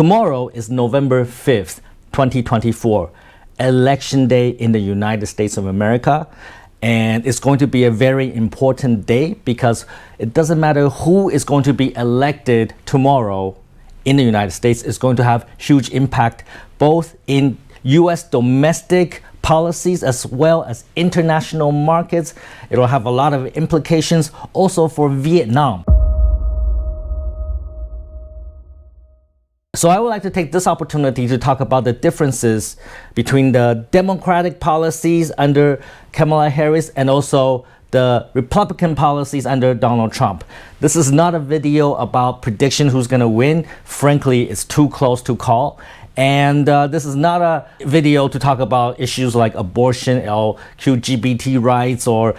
Tomorrow is November 5th, 2024, Election Day in the United States of America. And it's going to be a very important day because it doesn't matter who is going to be elected tomorrow in the United States. It's going to have huge impact both in US domestic policies as well as international markets. It'll have a lot of implications also for Vietnam. So I would like to take this opportunity to talk about the differences between the Democratic policies under Kamala Harris and also the Republican policies under Donald Trump. This is not a video about prediction who's going to win. Frankly, it's too close to call. And this is not a video to talk about issues like abortion, LGBT rights, or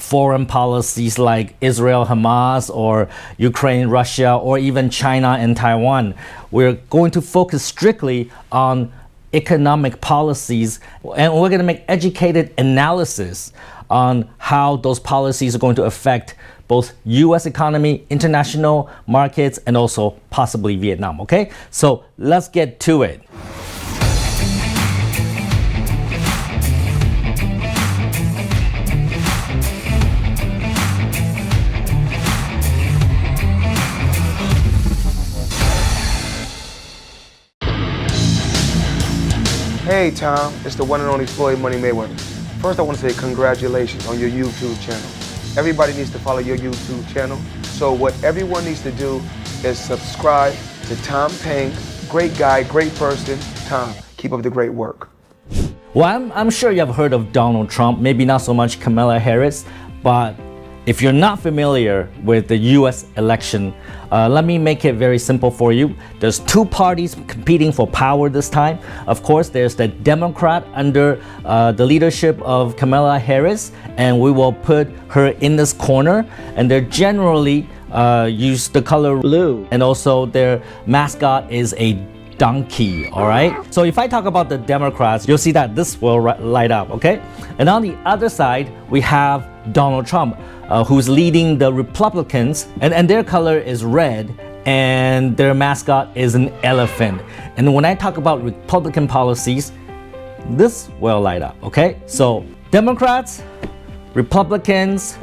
foreign policies like Israel, Hamas, or Ukraine, Russia, or even China and Taiwan. We're going to focus strictly on economic policies, and we're going to make educated analysis on how those policies are going to affect both US economy, international markets, and also possibly Vietnam, okay? So let's get to it. Hey Tom, it's the one and only Floyd Money Mayweather. First I want to say congratulations on your YouTube channel. Everybody needs to follow your YouTube channel. So what everyone needs to do is subscribe to Tom Payne. Great guy, great person. Tom, keep up the great work. Well, I'm sure you have heard of Donald Trump, maybe not so much Kamala Harris, but if you're not familiar with the US election, let me make it very simple for you. There's two parties competing for power this time. Of course, there's the Democrat under the leadership of Kamala Harris, and we will put her in this corner. And they're generally use the color blue, and also their mascot is a donkey, all right? So if I talk about the Democrats, you'll see that this will light up, okay? And on the other side, we have Donald Trump, who's leading the Republicans, and their color is red, and their mascot is an elephant. And when I talk about Republican policies, this will light up, okay? So Democrats, Republicans,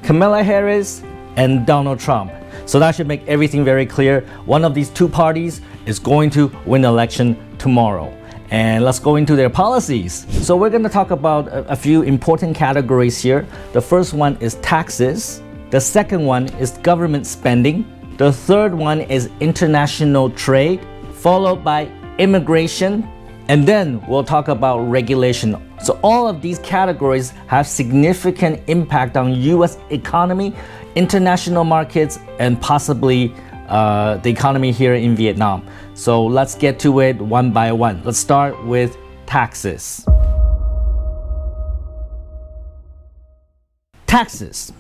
Kamala Harris, and Donald Trump. So that should make everything very clear. One of these two parties is going to win the election tomorrow. And let's go into their policies. So we're going to talk about a few important categories here. The first one is taxes. The second one is government spending. The third one is international trade, followed by immigration. And then we'll talk about regulation. So all of these categories have significant impact on US economy, international markets, and possibly the economy here in Vietnam. So let's get to it one by one. Let's start with taxes. Taxes.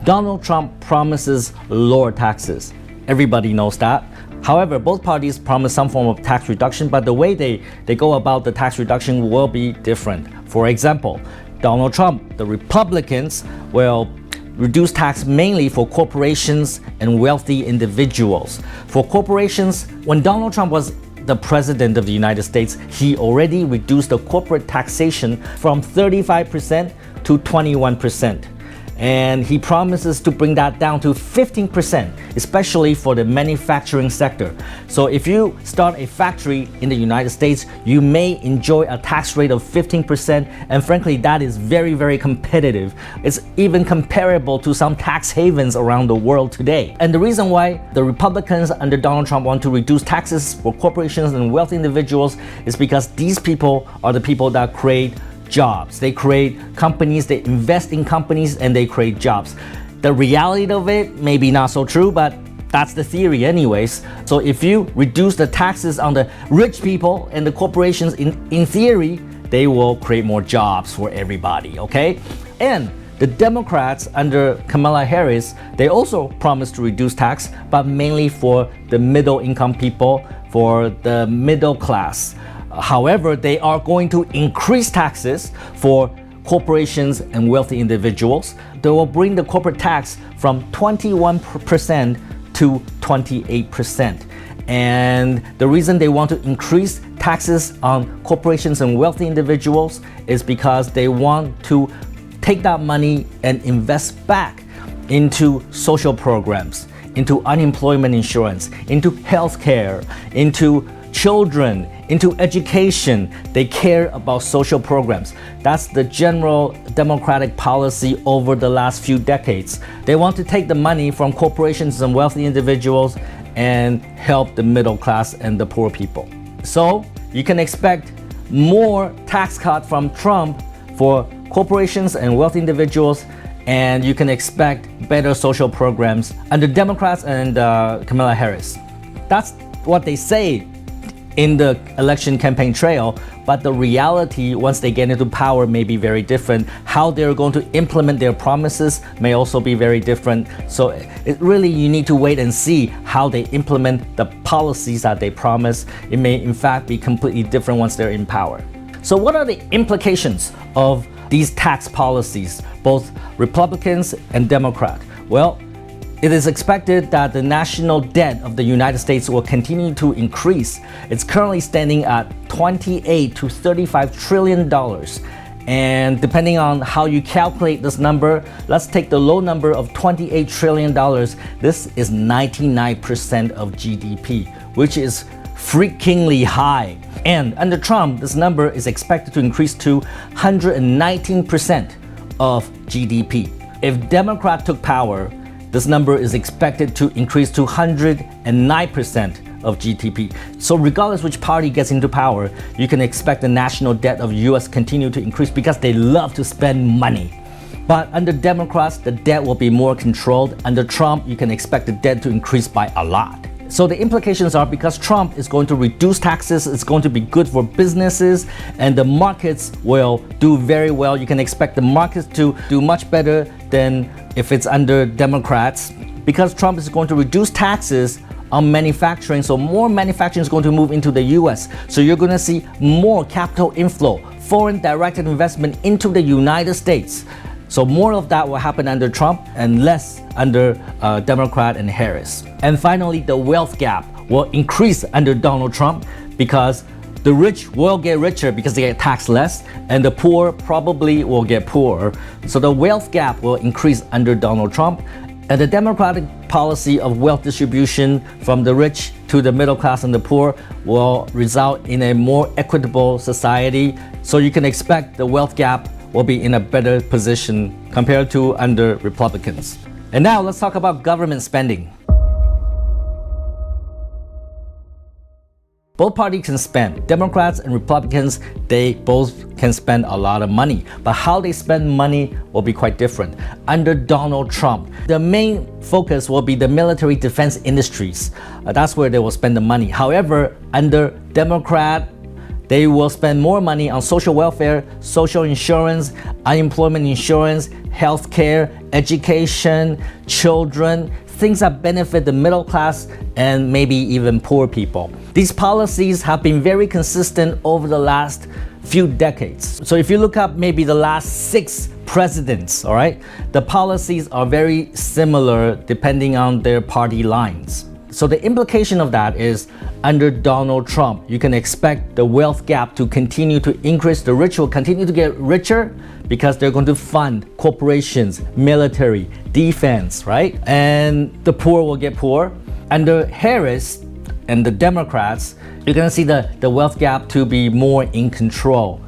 Donald Trump promises lower taxes. Everybody knows that. However, both parties promise some form of tax reduction, but the way they go about the tax reduction will be different. For example, Donald Trump, the Republicans, will reduce tax mainly for corporations and wealthy individuals. For corporations, when Donald Trump was the president of the United States, he already reduced the corporate taxation from 35% to 21%. And he promises to bring that down to 15%, especially for the manufacturing sector. So if you start a factory in the United States, you may enjoy a tax rate of 15%, and frankly, that is very, very competitive. It's even comparable to some tax havens around the world today. And the reason why the Republicans under Donald Trump want to reduce taxes for corporations and wealthy individuals is because these people are the people that create jobs. They create companies, they invest in companies, and they create jobs. The reality of it may be not so true, but that's the theory anyways. So if you reduce the taxes on the rich people and the corporations, in theory, they will create more jobs for everybody, okay? And the Democrats under Kamala Harris, they also promised to reduce tax, but mainly for the middle income people, for the middle class. However, they are going to increase taxes for corporations and wealthy individuals. They will bring the corporate tax from 21% to 28%. And the reason they want to increase taxes on corporations and wealthy individuals is because they want to take that money and invest back into social programs, into unemployment insurance, into healthcare, into children, into education. They care about social programs. That's the general Democratic policy over the last few decades. They want to take the money from corporations and wealthy individuals and help the middle class and the poor people. So you can expect more tax cut from Trump for corporations and wealthy individuals, and you can expect better social programs under Democrats and Kamala Harris. That's what they say in the election campaign trail, but the reality once they get into power may be very different. How they're going to implement their promises may also be very different. So it really, you need to wait and see how they implement the policies that they promise. It may in fact be completely different once they're in power. So what are the implications of these tax policies, both Republicans and Democrat? Well, it is expected that the national debt of the United States will continue to increase. It's currently standing at $28 to $35 trillion. And depending on how you calculate this number, let's take the low number of $28 trillion. This is 99% of GDP, which is freakingly high. And under Trump, this number is expected to increase to 119% of GDP. If Democrat took power, this number is expected to increase to 109% of GDP. So regardless which party gets into power, you can expect the national debt of US continue to increase because they love to spend money. But under Democrats, the debt will be more controlled. Under Trump, you can expect the debt to increase by a lot. So the implications are because Trump is going to reduce taxes, it's going to be good for businesses, and the markets will do very well. You can expect the markets to do much better than if it's under Democrats, because Trump is going to reduce taxes on manufacturing, so more manufacturing is going to move into the US. So you're going to see more capital inflow, foreign directed investment into the United States. So more of that will happen under Trump and less under Democrat and Harris. And finally, the wealth gap will increase under Donald Trump because the rich will get richer because they get taxed less, and the poor probably will get poorer. So the wealth gap will increase under Donald Trump. And the Democratic policy of wealth distribution from the rich to the middle class and the poor will result in a more equitable society. So you can expect the wealth gap will be in a better position compared to under Republicans. And now let's talk about government spending. Both parties can spend. Democrats and Republicans, they both can spend a lot of money. But how they spend money will be quite different. Under Donald Trump, the main focus will be the military defense industries. That's where they will spend the money. However, under Democrat, they will spend more money on social welfare, social insurance, unemployment insurance, healthcare, education, children, things that benefit the middle class and maybe even poor people. These policies have been very consistent over the last few decades. So if you look up maybe the last 6 presidents, all right, the policies are very similar depending on their party lines. So the implication of that is under Donald Trump, you can expect the wealth gap to continue to increase. The rich will continue to get richer because they're going to fund corporations, military, defense, right? And the poor will get poor. Under Harris and the Democrats, you're going to see the wealth gap to be more in control,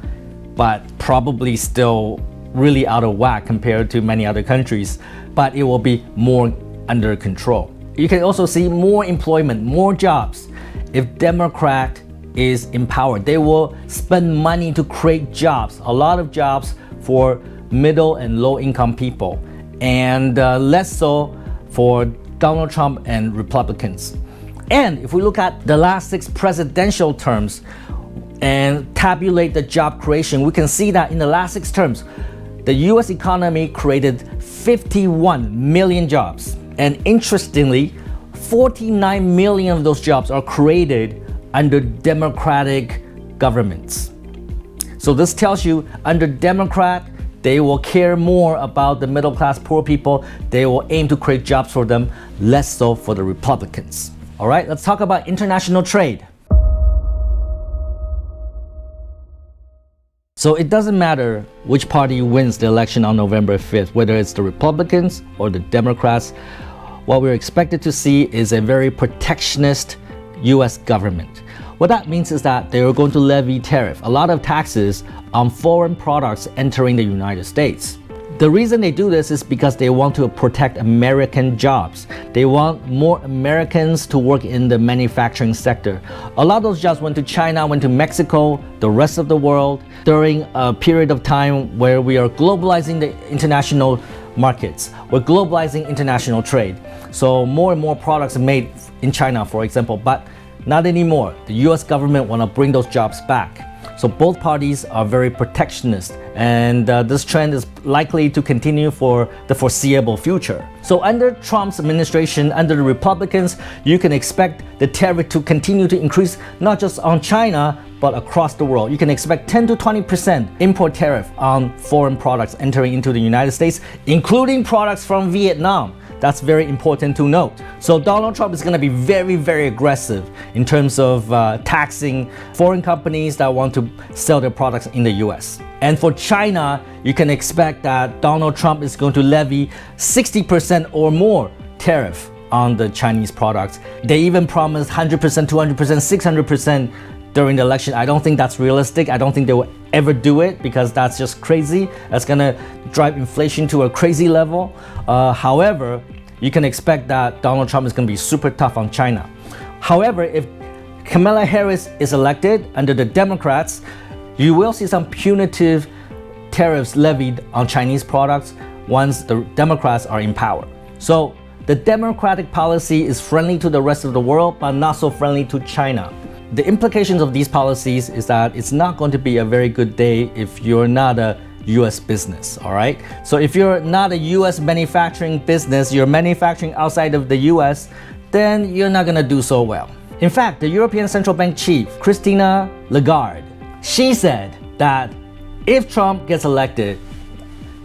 but probably still really out of whack compared to many other countries, but it will be more under control. You can also see more employment, more jobs. If Democrat is in power, they will spend money to create jobs, a lot of jobs for middle and low income people, and less so for Donald Trump and Republicans. And if we look at the last 6 presidential terms and tabulate the job creation, we can see that in the last 6 terms, the US economy created 51 million jobs. And interestingly, 49 million of those jobs are created under Democratic governments. So this tells you under Democrat, they will care more about the middle class, poor people. They will aim to create jobs for them, less so for the Republicans. All right, let's talk about international trade. So it doesn't matter which party wins the election on November 5th, whether it's the Republicans or the Democrats. What we're expected to see is a very protectionist US government. What that means is that they are going to levy tariff, a lot of taxes on foreign products entering the United States. The reason they do this is because they want to protect American jobs. They want more Americans to work in the manufacturing sector. A lot of those jobs went to China, went to Mexico, the rest of the world, during a period of time where we are globalizing the international markets. We're globalizing international trade. So more and more products are made in China, for example, but not anymore. The US government want to bring those jobs back. So both parties are very protectionist, and this trend is likely to continue for the foreseeable future. So under Trump's administration, under the Republicans, you can expect the tariff to continue to increase, not just on China, but across the world. You can expect 10 to 20% import tariff on foreign products entering into the United States, including products from Vietnam. That's very important to note. So Donald Trump is going to be very, very aggressive in terms of taxing foreign companies that want to sell their products in the US. And for China, you can expect that Donald Trump is going to levy 60% or more tariff on the Chinese products. They even promised 100%, 200%, 600% during the election. I don't think that's realistic. I don't think they will ever do it because that's just crazy. That's gonna drive inflation to a crazy level. However, you can expect that Donald Trump is gonna be super tough on China. However, if Kamala Harris is elected under the Democrats, you will see some punitive tariffs levied on Chinese products once the Democrats are in power. So the Democratic policy is friendly to the rest of the world, but not so friendly to China. The implications of these policies is that it's not going to be a very good day if you're not a US business, all right? So if you're not a US manufacturing business, you're manufacturing outside of the US, then you're not gonna do so well. In fact, the European Central Bank chief, Christine Lagarde, she said that if Trump gets elected,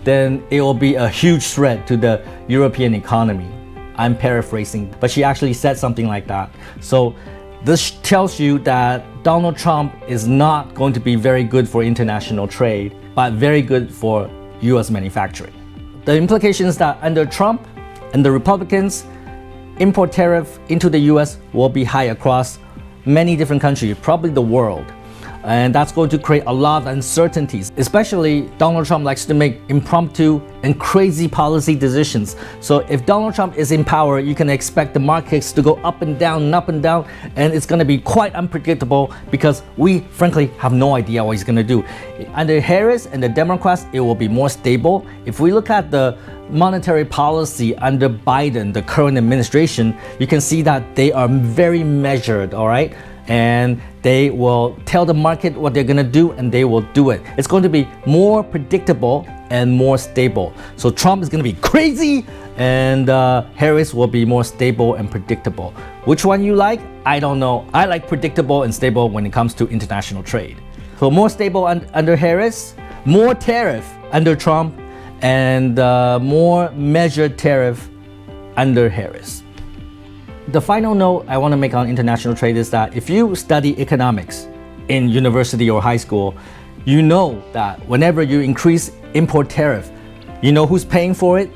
then it will be a huge threat to the European economy. I'm paraphrasing, but she actually said something like that. So this tells you that Donald Trump is not going to be very good for international trade, but very good for US manufacturing. The implication is that under Trump and the Republicans, import tariff into the US will be high across many different countries, probably the world. And that's going to create a lot of uncertainties. Especially Donald Trump likes to make impromptu and crazy policy decisions. So if Donald Trump is in power, you can expect the markets to go up and down, and it's going to be quite unpredictable because we frankly have no idea what he's going to do. Under Harris and the Democrats, it will be more stable. If we look at the monetary policy under Biden, the current administration, you can see that they are very measured, all right? And they will tell the market what they're going to do and they will do it. It's going to be more predictable and more stable. So Trump is going to be crazy and Harris will be more stable and predictable. Which one you like? I don't know. I like predictable and stable when it comes to international trade. So more stable under Harris, more tariff under Trump, and more measured tariff under Harris. The final note I want to make on international trade is that if you study economics in university or high school, you know that whenever you increase import tariff, you know who's paying for it?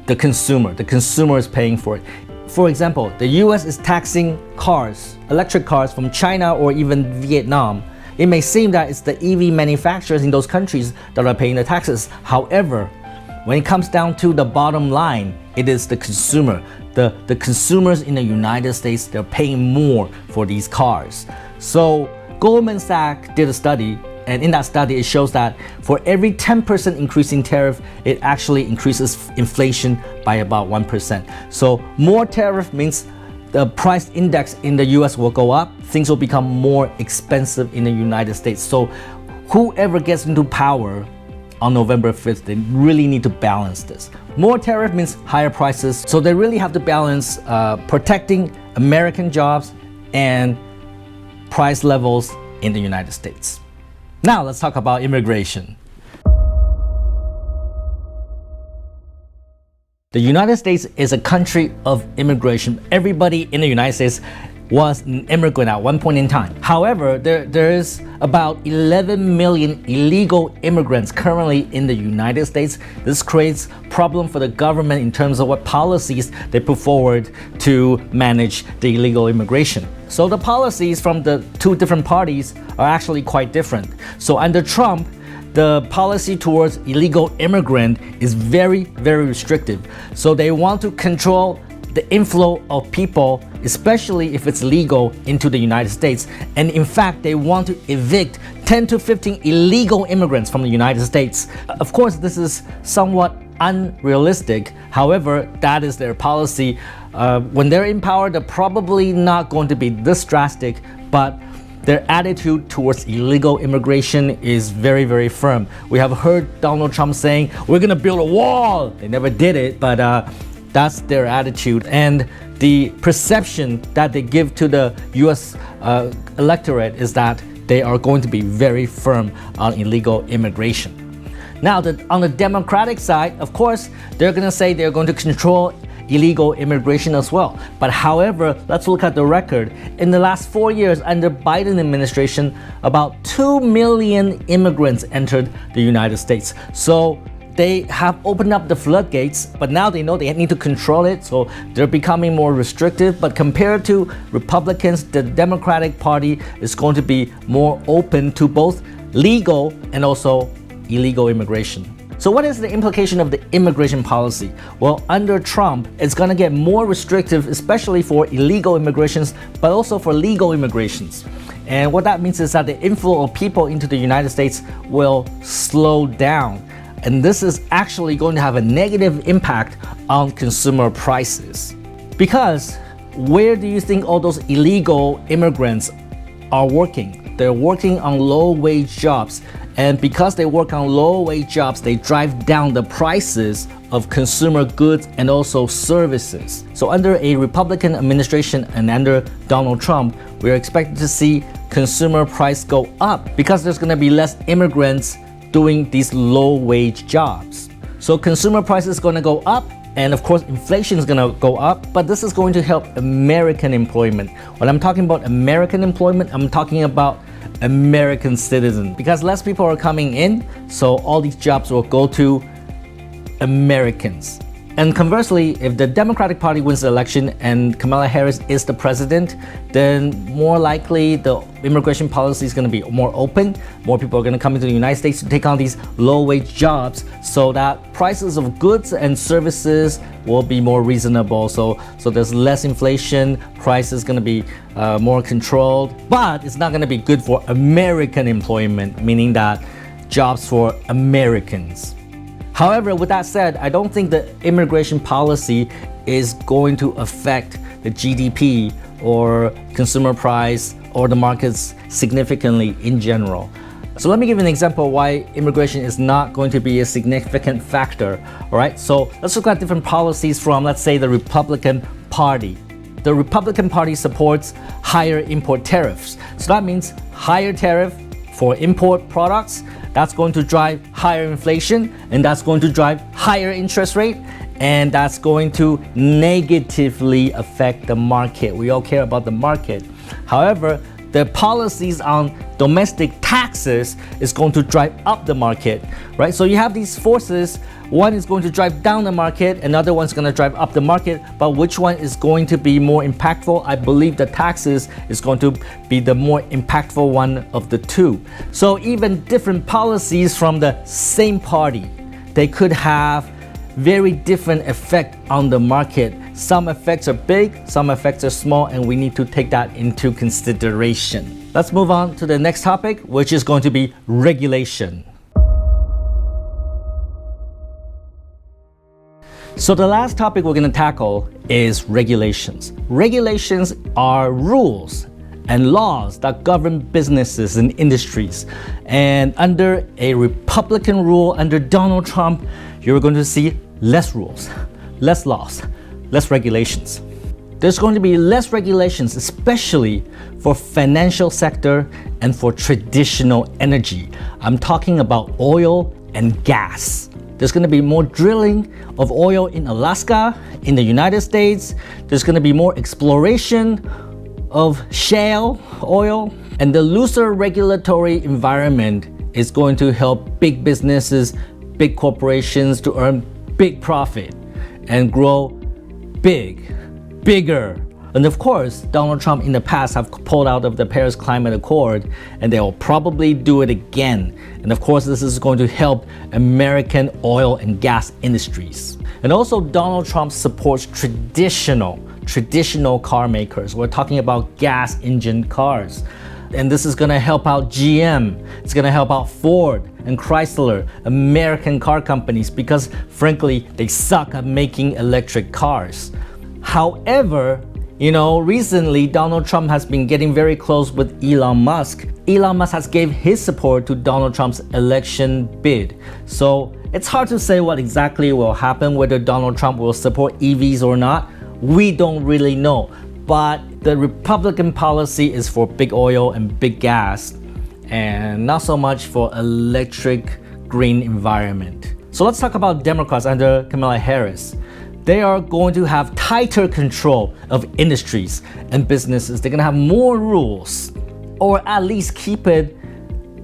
The consumer. The consumer is paying for it. For example, the US is taxing cars, electric cars from China or even Vietnam. It may seem that it's the EV manufacturers in those countries that are paying the taxes. However, when it comes down to the bottom line, it is the consumer. The consumers in the United States, they're paying more for these cars. So Goldman Sachs did a study, and in that study it shows that for every 10% increase in tariff, it actually increases inflation by about 1%. So more tariff means the price index in the US will go up, things will become more expensive in the United States. So whoever gets into power on November 5th, they really need to balance this. More tariff means higher prices, so they really have to balance protecting American jobs and price levels in the United States. Now let's talk about immigration. The United States is a country of immigration. Everybody in the United States was an immigrant at one point in time. However, there is about 11 million illegal immigrants currently in the United States. This creates problem for the government in terms of what policies they put forward to manage the illegal immigration. So the policies from the two different parties are actually quite different. So under Trump, the policy towards illegal immigrant is very, very restrictive. So they want to control the inflow of people, especially if it's legal, into the United States. And in fact, they want to evict 10 to 15 illegal immigrants from the United States. Of course, this is somewhat unrealistic. However, that is their policy. When they're in power, they're probably not going to be this drastic, but their attitude towards illegal immigration is very, very firm. We have heard Donald Trump saying, we're gonna build a wall. They never did it, but that's their attitude. And the perception that they give to the US electorate is that they are going to be very firm on illegal immigration. Now, on the Democratic side, of course, they're gonna say they're going to control illegal immigration as well. But however, let's look at the record. In the last 4 years under Biden administration, about 2 million immigrants entered the United States. So they have opened up the floodgates, but now they know they need to control it, so they're becoming more restrictive. But compared to Republicans, the Democratic Party is going to be more open to both legal and also illegal immigration. So what is the implication of the immigration policy? Well, under Trump, it's going to get more restrictive, especially for illegal immigrations, but also for legal immigrations. And what that means is that the inflow of people into the United States will slow down. And this is actually going to have a negative impact on consumer prices. Because where do you think all those illegal immigrants are working? They're working on low-wage jobs. And because they work on low-wage jobs, they drive down the prices of consumer goods and also services. So under a Republican administration and under Donald Trump, we're expected to see consumer price go up because there's going to be less immigrants doing these low-wage jobs. So consumer price is going to go up, and of course inflation is going to go up, but this is going to help American employment. When I'm talking about American employment, I'm talking about American citizens, because less people are coming in, so all these jobs will go to Americans. And conversely, if the Democratic Party wins the election and Kamala Harris is the president, then more likely the immigration policy is going to be more open. More people are going to come into the United States to take on these low-wage jobs, so that prices of goods and services will be more reasonable. So there's less inflation, price is going to be more controlled, but it's not going to be good for American employment, meaning that jobs for Americans. However, with that said, I don't think the immigration policy is going to affect the GDP or consumer price or the markets significantly in general. So let me give you an example why immigration is not going to be a significant factor. All right, so let's look at different policies from, let's say, the Republican Party. The Republican Party supports higher import tariffs. So that means higher tariff for import products. That's going to drive higher inflation, and that's going to drive higher interest rate, and that's going to negatively affect the market. We all care about the market. However, the policies on domestic taxes is going to drive up the market, right? So you have these forces. One is going to drive down the market, another one's going to drive up the market, but which one is going to be more impactful? I believe the taxes is going to be the more impactful one of the two. So even different policies from the same party, they could have very different effect on the market. Some effects are big, some effects are small, and we need to take that into consideration. Let's move on to the next topic, which is going to be regulation. So the last topic we're going to tackle is regulations. Regulations are rules and laws that govern businesses and industries. And under a Republican rule, under Donald Trump, you're going to see less rules, less laws, less regulations. There's going to be less regulations, especially for financial sector and for traditional energy. I'm talking about oil and gas. There's going to be more drilling of oil in Alaska, in the United States. There's going to be more exploration of shale oil. And the looser regulatory environment is going to help big businesses, big corporations to earn big profit and grow bigger. And of course, Donald Trump in the past have pulled out of the Paris Climate Accord, and they will probably do it again. And of course, this is going to help American oil and gas industries. And also, Donald Trump supports traditional car makers. We're talking about gas engine cars. And this is gonna help out GM, it's gonna help out Ford and Chrysler, American car companies, because frankly, they suck at making electric cars. However, recently Donald Trump has been getting very close with Elon Musk. Elon Musk has gave his support to Donald Trump's election bid. So it's hard to say what exactly will happen, whether Donald Trump will support EVs or not. We don't really know. But the Republican policy is for big oil and big gas, and not so much for electric green environment. So let's talk about Democrats under Kamala Harris. They are going to have tighter control of industries and businesses. They're going to have more rules, or at least keep it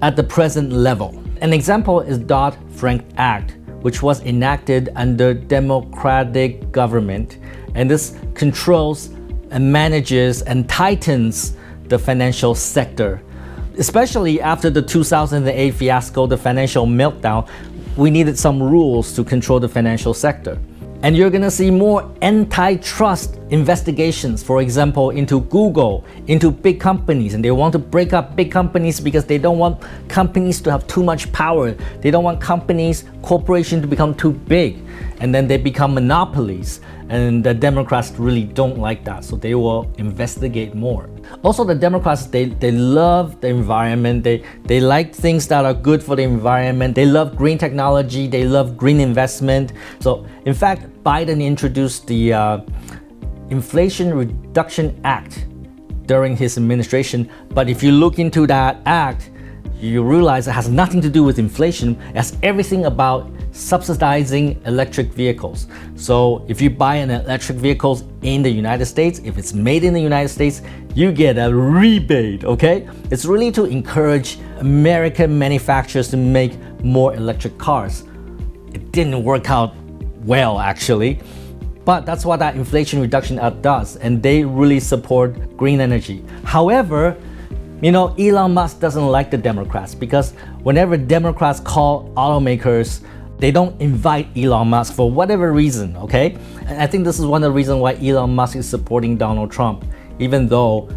at the present level. An example is Dodd-Frank Act, which was enacted under Democratic government, and this controls and manages and tightens the financial sector. Especially after the 2008 fiasco, the financial meltdown, we needed some rules to control the financial sector. And you're gonna see more antitrust investigations, for example, into Google, into big companies, and they want to break up big companies because they don't want companies to have too much power. They don't want corporations to become too big, and then they become monopolies. And the Democrats really don't like that, so they will investigate more. Also, the Democrats, they love the environment. They like things that are good for the environment. They love green technology. They love green investment. So, in fact, Biden introduced the Inflation Reduction Act during his administration. But if you look into that act, you realize it has nothing to do with inflation. It has everything about subsidizing electric vehicles. So if you buy an electric vehicle in the United States, if it's made in the United States, you get a rebate, okay? It's really to encourage American manufacturers to make more electric cars. It didn't work out well, actually. But that's what that Inflation Reduction Act does, and they really support green energy. However, Elon Musk doesn't like the Democrats, because whenever Democrats call automakers, they don't invite Elon Musk for whatever reason, okay? And I think this is one of the reasons why Elon Musk is supporting Donald Trump, even though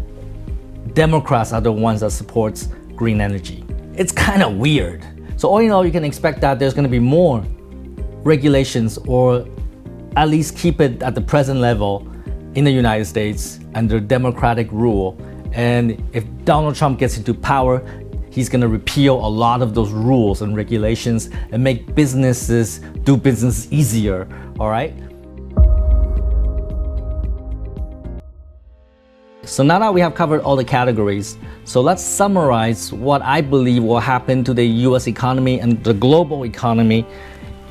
Democrats are the ones that supports green energy. It's kind of weird. So all in all, you can expect that there's going to be more regulations, or at least keep it at the present level in the United States under Democratic rule. And if Donald Trump gets into power, he's going to repeal a lot of those rules and regulations and make businesses do business easier, all right? So now that we have covered all the categories, so let's summarize what I believe will happen to the US economy and the global economy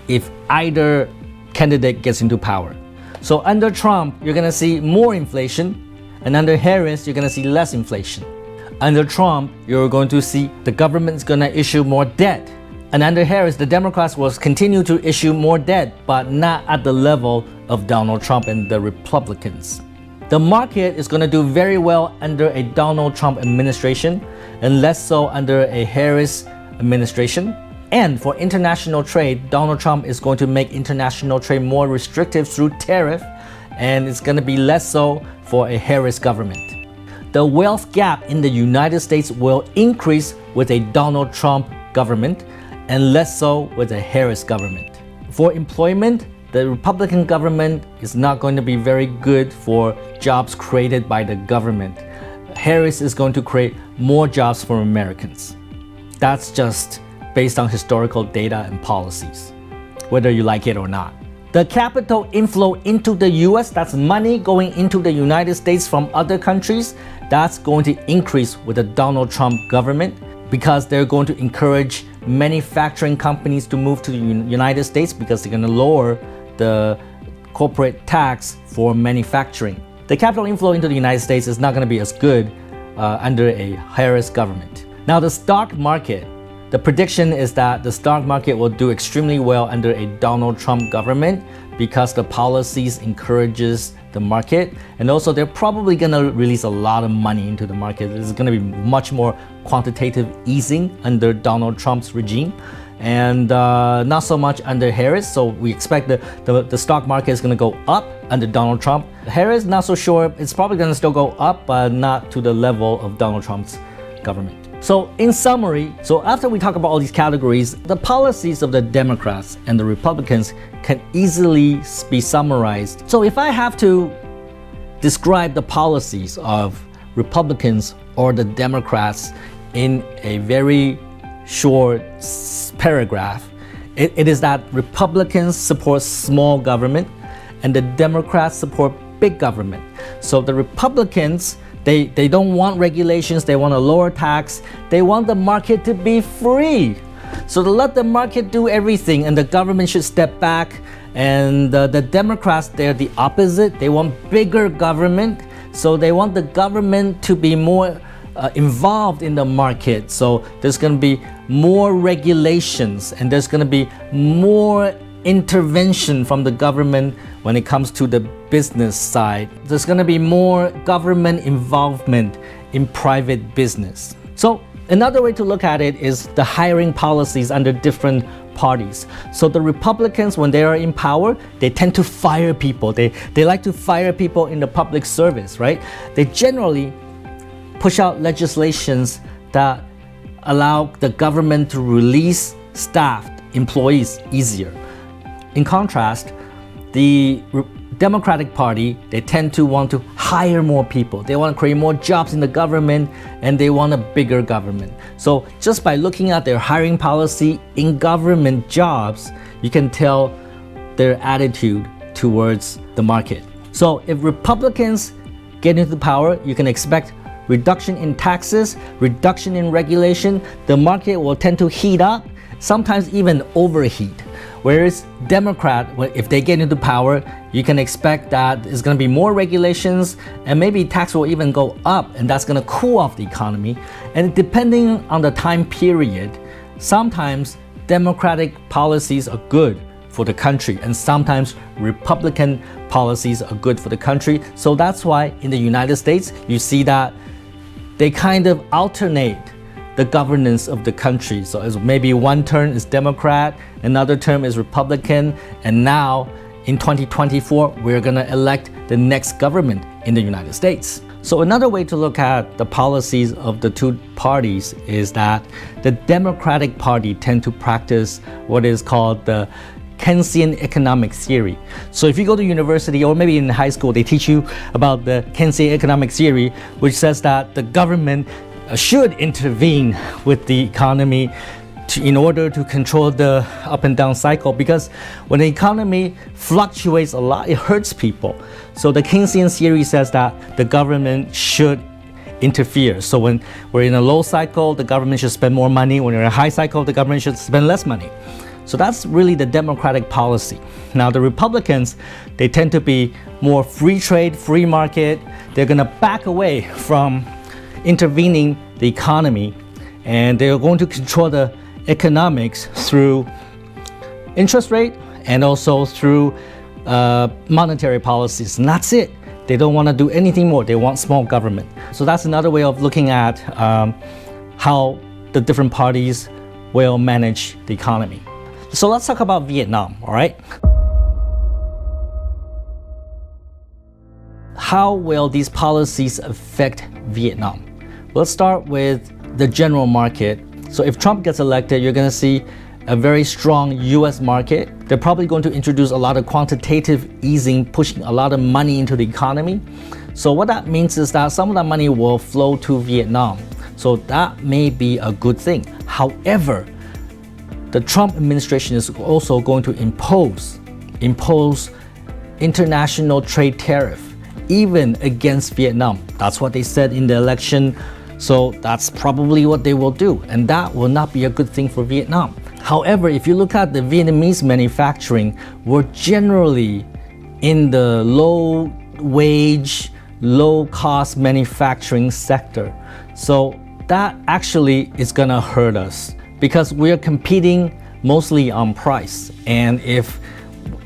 if either candidate gets into power. So under Trump, you're going to see more inflation, and under Harris, you're going to see less inflation. Under Trump, you're going to see the government's going to issue more debt. And under Harris, the Democrats will continue to issue more debt, but not at the level of Donald Trump and the Republicans. The market is going to do very well under a Donald Trump administration, and less so under a Harris administration. And for international trade, Donald Trump is going to make international trade more restrictive through tariff, and it's going to be less so for a Harris government. The wealth gap in the United States will increase with a Donald Trump government, and less so with a Harris government. For employment, the Republican government is not going to be very good for jobs created by the government. Harris is going to create more jobs for Americans. That's just based on historical data and policies, whether you like it or not. The capital inflow into the US, that's money going into the United States from other countries, that's going to increase with the Donald Trump government, because they're going to encourage manufacturing companies to move to the United States because they're going to lower the corporate tax for manufacturing. The capital inflow into the United States is not going to be as good under a Harris government. Now, the stock market, the prediction is that the stock market will do extremely well under a Donald Trump government because the policies encourages the market, and also they're probably going to release a lot of money into the market. There's going to be much more quantitative easing under Donald Trump's regime, and not so much under Harris. So we expect the stock market is going to go up under Donald Trump. Harris, not so sure. It's probably going to still go up, but not to the level of Donald Trump's government. So in summary, so after we talk about all these categories, the policies of the Democrats and the Republicans can easily be summarized. So if I have to describe the policies of Republicans or the Democrats in a very short paragraph, it is that Republicans support small government and the Democrats support big government. So the Republicans, they don't want regulations, they want a lower tax, they want the market to be free. So to let the market do everything and the government should step back. And the Democrats, they're the opposite. They want bigger government. So they want the government to be more involved in the market. So there's going to be more regulations and there's going to be more intervention from the government when it comes to the business side. There's going to be more government involvement in private business. So another way to look at it is the hiring policies under different parties. So the Republicans, when they are in power, they tend to fire people. They like to fire people in the public service, right? They generally push out legislations that allow the government to release staffed employees easier. In contrast, the Democratic Party, they tend to want to hire more people. They want to create more jobs in the government and they want a bigger government. So just by looking at their hiring policy in government jobs, you can tell their attitude towards the market. So if Republicans get into power, you can expect reduction in taxes, reduction in regulation. The market will tend to heat up, sometimes even overheat. Whereas Democrat, if they get into power, you can expect that there's going to be more regulations and maybe tax will even go up, and that's going to cool off the economy. And depending on the time period, sometimes Democratic policies are good for the country and sometimes Republican policies are good for the country. So that's why in the United States, you see that they kind of alternate the governance of the country. So as maybe one term is Democrat, another term is Republican, and now in 2024, we're gonna elect the next government in the United States. So another way to look at the policies of the two parties is that the Democratic Party tend to practice what is called the Keynesian economic theory. So if you go to university or maybe in high school, they teach you about the Keynesian economic theory, which says that the government should intervene with the economy in order to control the up and down cycle, because when the economy fluctuates a lot, it hurts people. So the Keynesian theory says that the government should interfere. So when we're in a low cycle, the government should spend more money. When we're in a high cycle, the government should spend less money. So that's really the Democratic policy. Now the Republicans, they tend to be more free trade, free market. They're gonna back away from intervening the economy, and they're going to control the economics through interest rate and also through monetary policies. And that's it. They don't want to do anything more. They want small government. So that's another way of looking at how the different parties will manage the economy. So let's talk about Vietnam, all right? How will these policies affect Vietnam? Let's start with the general market. So if Trump gets elected, you're going to see a very strong US market. They're probably going to introduce a lot of quantitative easing, pushing a lot of money into the economy. So what that means is that some of that money will flow to Vietnam. So that may be a good thing. However, the Trump administration is also going to impose international trade tariff, even against Vietnam. That's what they said in the election So that's probably what they will do, and that will not be a good thing for Vietnam. However, if you look at the Vietnamese manufacturing, we're generally in the low wage, low cost manufacturing sector. So that actually is gonna hurt us because we're competing mostly on price. And if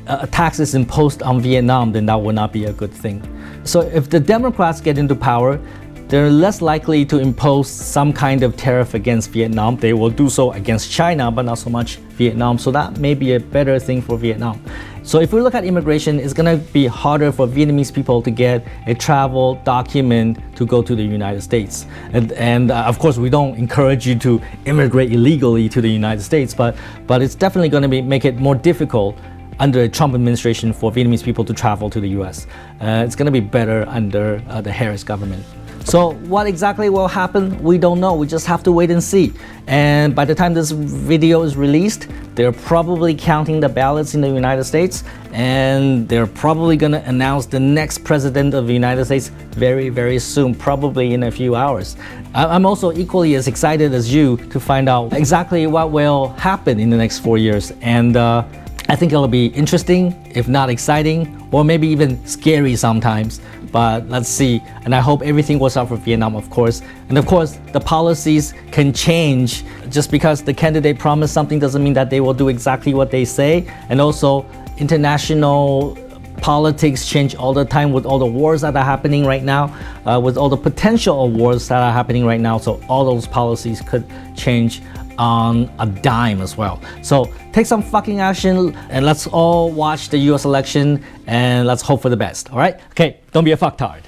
a tax is imposed on Vietnam, then that would not be a good thing. So if the Democrats get into power, they're less likely to impose some kind of tariff against Vietnam. They will do so against China, but not so much Vietnam. So that may be a better thing for Vietnam. So if we look at immigration, it's gonna be harder for Vietnamese people to get a travel document to go to the United States. And of course, we don't encourage you to immigrate illegally to the United States, but it's definitely gonna make it more difficult under the Trump administration for Vietnamese people to travel to the US. It's gonna be better under the Harris government. So what exactly will happen? We don't know. We just have to wait and see. And by the time this video is released, they're probably counting the ballots in the United States, and they're probably going to announce the next president of the United States very, very soon, probably in a few hours. I'm also equally as excited as you to find out exactly what will happen in the next 4 years. And I think it'll be interesting, if not exciting, or maybe even scary sometimes. But let's see. And I hope everything works out for Vietnam, of course. And of course, the policies can change. Just because the candidate promised something doesn't mean that they will do exactly what they say. And also, international politics change all the time with all the wars that are happening right now, with all the potential wars that are happening right now. So all those policies could change on a dime as well. So take some fucking action, and let's all watch the US election, and let's hope for the best, all right? Okay, don't be a fucktard.